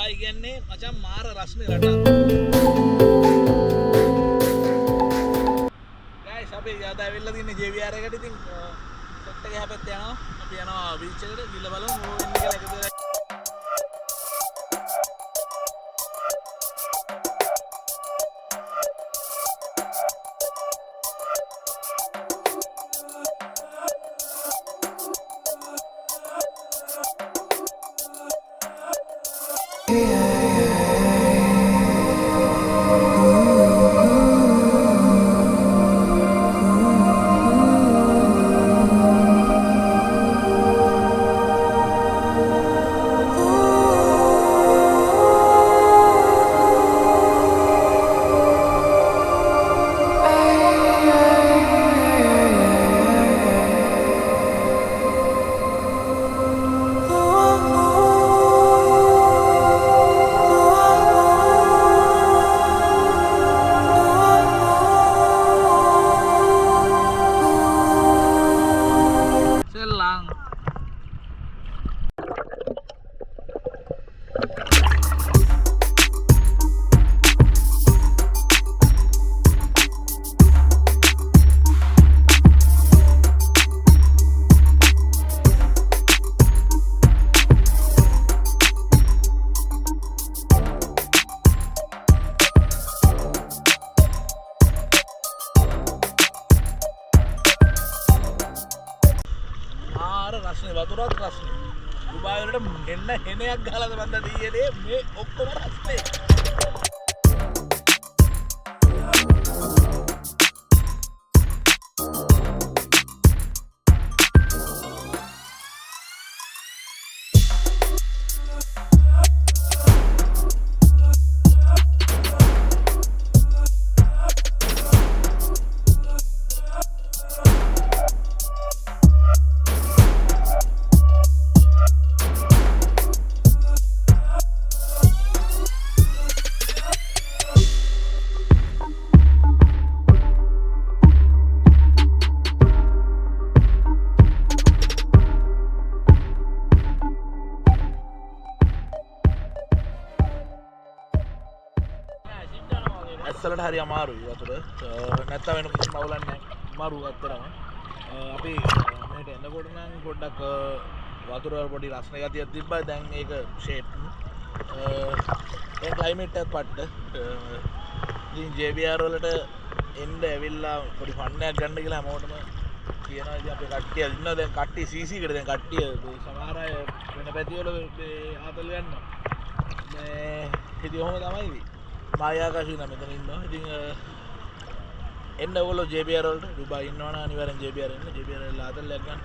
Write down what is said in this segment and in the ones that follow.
දුබායි කියන්නේ මචං මාර රස්නේ රටක්. ගයිස් අපි යද ඇවිල්ලා තින්නේ JVR එකට. ඉතින් සෙට් එක හැපෙත් යනවා. අපි යනවා බීච් එකට ගිහලා බලමු මොකෝ වෙන්නේ කියලා එකතු වෙලා. රස්නේ වතුරත් රස්නේ. දුබායි වලට එන්න හෙනයක් ගහලාද බන්ද දීයේ මේ ඔක්කොම රස්නේ. ඇස්සලට හරි අමාරුයි වතුර. නැත්තම් වෙන කිසිම අවුලක් නැහැ. අමාරු අත්තරම. අපි මේකට එනකොට නම් පොඩ්ඩක් වතුර වල පොඩි රස්නේ ගතියක් තිබ්බා. දැන් මේක ෂේප්. දැන් ක්ලයිමේට් එකත් පට්ට. ඉතින් JBR වලට එන්න ඇවිල්ලා පොඩි ෆන් එකක් ගන්න කියලා හැමෝටම කියනවා. ඉතින් අපේ කට්ටිය ඉන්නවා. දැන් කට්ටිය CC එකට දැන් කට්ටිය සමහර අය වෙන පැති වල ආතල් ගන්නවා. මේ ඉතින් ඔහොම තමයි ඉතින්. මායාකාශී නම් මෙතන ඉන්නවා. ඉතින් එන්න ඕගොල්ලෝ JBR වලට දුබායි ඉන්නවනම් අනිවාර්යෙන් JBR එන්න. JBR වල ආතල්යක් ගන්න.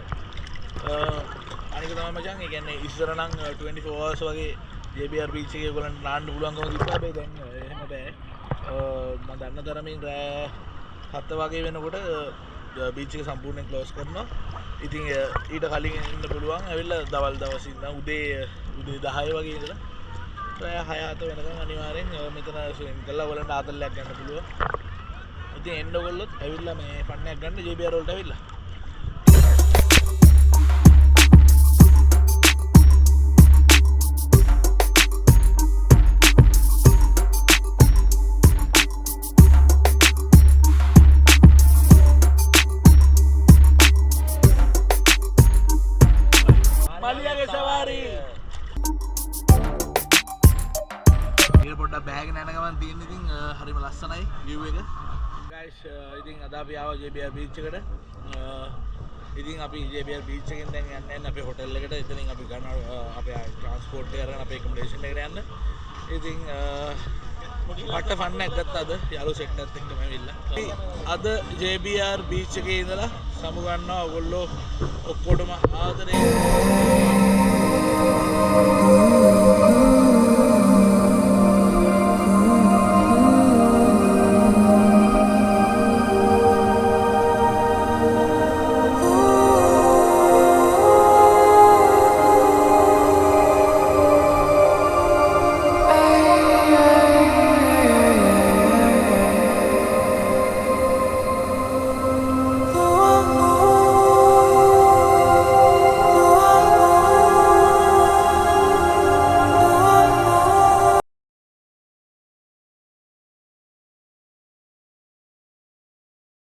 අනික තමයි මචං, ඒ කියන්නේ ඉස්සර නම් 24 hours වගේ JBR beach එකේ ඔයගොල්ලන්ට නාන්න පුළුවන්කම තිබ්බා. හැබැයි දැන් එහෙම බෑ. මම දන්න තරමින් රෑ 7 වගේ වෙනකොට beach එක සම්පූර්ණයෙන් close කරනවා. ඉතින් ඊට කලින් එන්න පුළුවන්. ඇවිල්ලා දවල් දවස් ඉන්න උදේ 10 වගේ ඉඳලා රෑ 6-7 වෙනකන් අනිවාර්යෙන් මෙතන ස්විම් කරලා ඔයගොල්ලන්ට ආතල්යක් ගන්න පුළුවන්. ඉතින් එන්න ඔයගොල්ලොත් ඇවිල්ලා මේ ෆන් එකක් ගන්න JBR වලට ඇවිල්ලා. මලියගේ සවාරි පොඩ්ඩක් බෑගෙන යන ගමන් තියෙන ඉතින් හරිම ලස්සනයි view එක. guys ඉතින් අද අපි ආවා JBR beach එකට. ඉතින් අපි JBR beach එකෙන් දැන් යන්නේ අපේ hotel එකට. එතනින් අපි ගන්න අපේ transport එක අරගෙන අපේ accommodation එකට යන්න. ඉතින් මට ෆන් එකක් ගත්තා අද යාළුවෝ සෙට් එකත් එක්කම ඇවිල්ලා. අද JBR beach එකේ ඉඳලා සමු ගන්නවා ඔයගොල්ලෝ ඔක්කොටම ආදරේ.